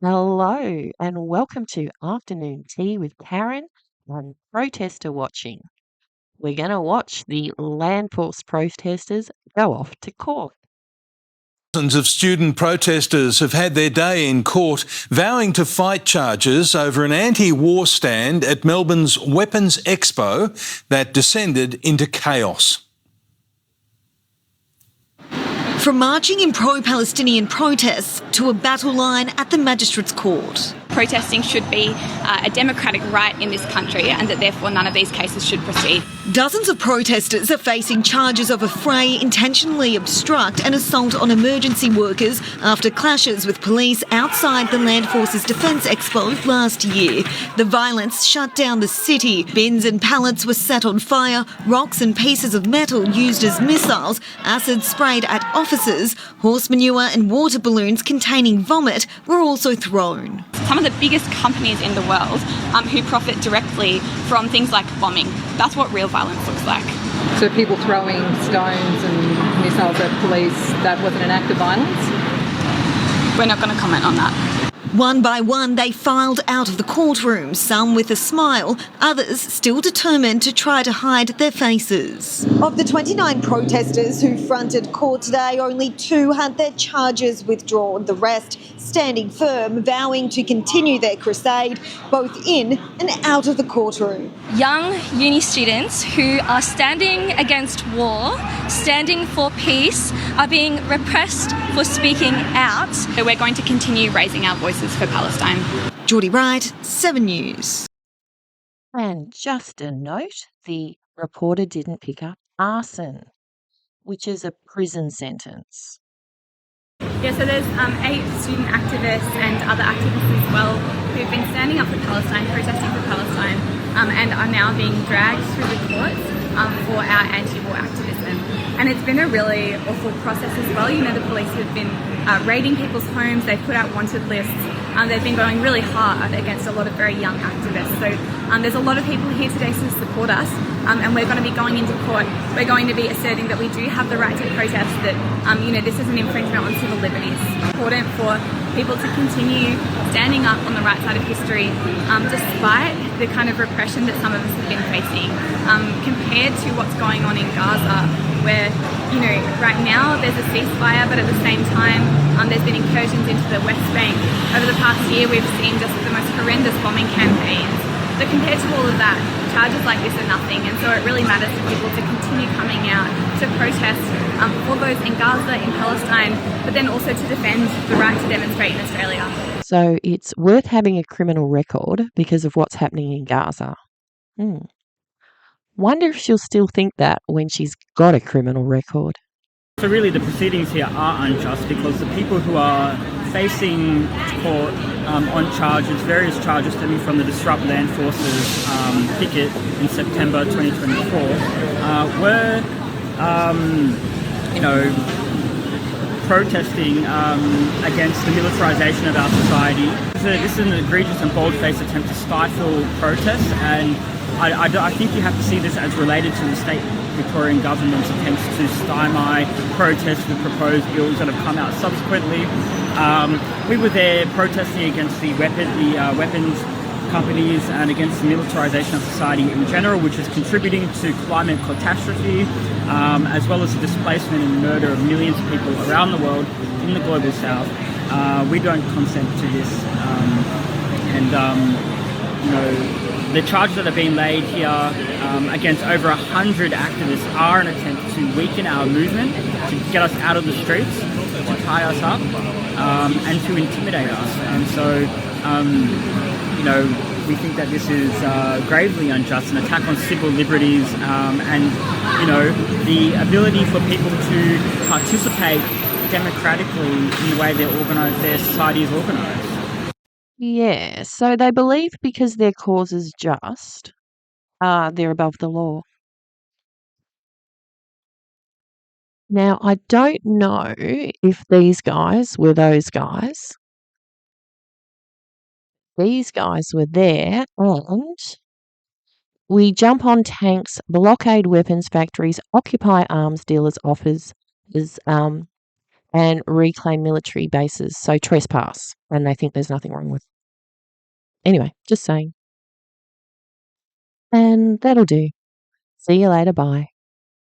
Hello, and welcome to Afternoon Tea with Karen and Protestor watching. We're going to watch the land force protesters go off to court. Thousands of student protesters have had their day in court, vowing to fight charges over an anti-war stand at Melbourne's Weapons Expo that descended into chaos. From marching in pro-Palestinian protests to a battle line at the Magistrates' Court. Protesting should be a democratic right in this country and that therefore none of these cases should proceed. Dozens of protesters are facing charges of affray, intentionally obstruct and assault on emergency workers after clashes with police outside the Land Forces Defence Expo last year. The violence shut down the city. Bins and pallets were set on fire, rocks and pieces of metal used as missiles, acid sprayed at officers, horse manure and water balloons containing vomit were also thrown. Some of the biggest companies in the world who profit directly from things like bombing. That's what real violence looks like. So people throwing stones and missiles at police, that wasn't an act of violence? We're not going to comment on that. One by one, they filed out of the courtroom, some with a smile, others still determined to try to hide their faces. Of the 29 protesters who fronted court today, only 2 had their charges withdrawn. The rest standing firm, vowing to continue their crusade, both in and out of the courtroom. Young uni students who are standing against war, standing for peace, are being repressed for speaking out. So we're going to continue raising our voices for Palestine. Geordie Wright, 7 News. And just a note, the reporter didn't pick up arson, which is a prison sentence. Yeah, so there's 8 student activists and other activists as well who've been standing up for Palestine, protesting for Palestine, and are now being dragged through the courts for our anti-war activism. And it's been a really awful process as well. You know, the police have been raiding people's homes, they've put out wanted lists, they've been going really hard against a lot of very young activists. So there's a lot of people here today to support us, and we're going to be going into court. We're going to be asserting that we do have the right to protest, that this is an infringement on civil liberties. It's important for people to continue standing up on the right side of history, despite the kind of repression that some of us have been facing, compared to what's going on in Gaza, where, right now there's a ceasefire, but at the same time, there's been incursions into the West Bank. Over the past year, we've seen just the most horrendous bombing campaigns. So compared to all of that, charges like this are nothing, and so it really matters for people to continue coming out to protest for those in Gaza, in Palestine, but then also to defend the right to demonstrate in Australia. So it's worth having a criminal record because of what's happening in Gaza. Wonder if she'll still think that when she's got a criminal record. So really the proceedings here are unjust because the people who are facing court on charges, various charges stemming from the Disrupt Land Forces picket in September 2024, were, protesting against the militarisation of our society. This is an egregious and bold-faced attempt to stifle protests, and I think you have to see this as related to the state Victorian government's attempts to stymie protests with proposed bills that have come out subsequently. We were there protesting against the weapons companies and against the militarisation of society in general, which is contributing to climate catastrophe, as well as the displacement and murder of millions of people around the world in the global south. We don't consent to this, the charges that are being laid here against over 100 activists are an attempt to weaken our movement, to get us out of the streets, to tie us up, and to intimidate us. And so, we think that this is gravely unjust, an attack on civil liberties, and the ability for people to participate democratically in the way their society is organised. Yeah, so they believe because their cause is just, they're above the law. Now, I don't know if these guys were those guys. These guys were there, and we jump on tanks, blockade weapons factories, occupy arms dealers' offices, and reclaim military bases, so trespass, and they think there's nothing wrong with it. Anyway, just saying. And that'll do. See you later, bye.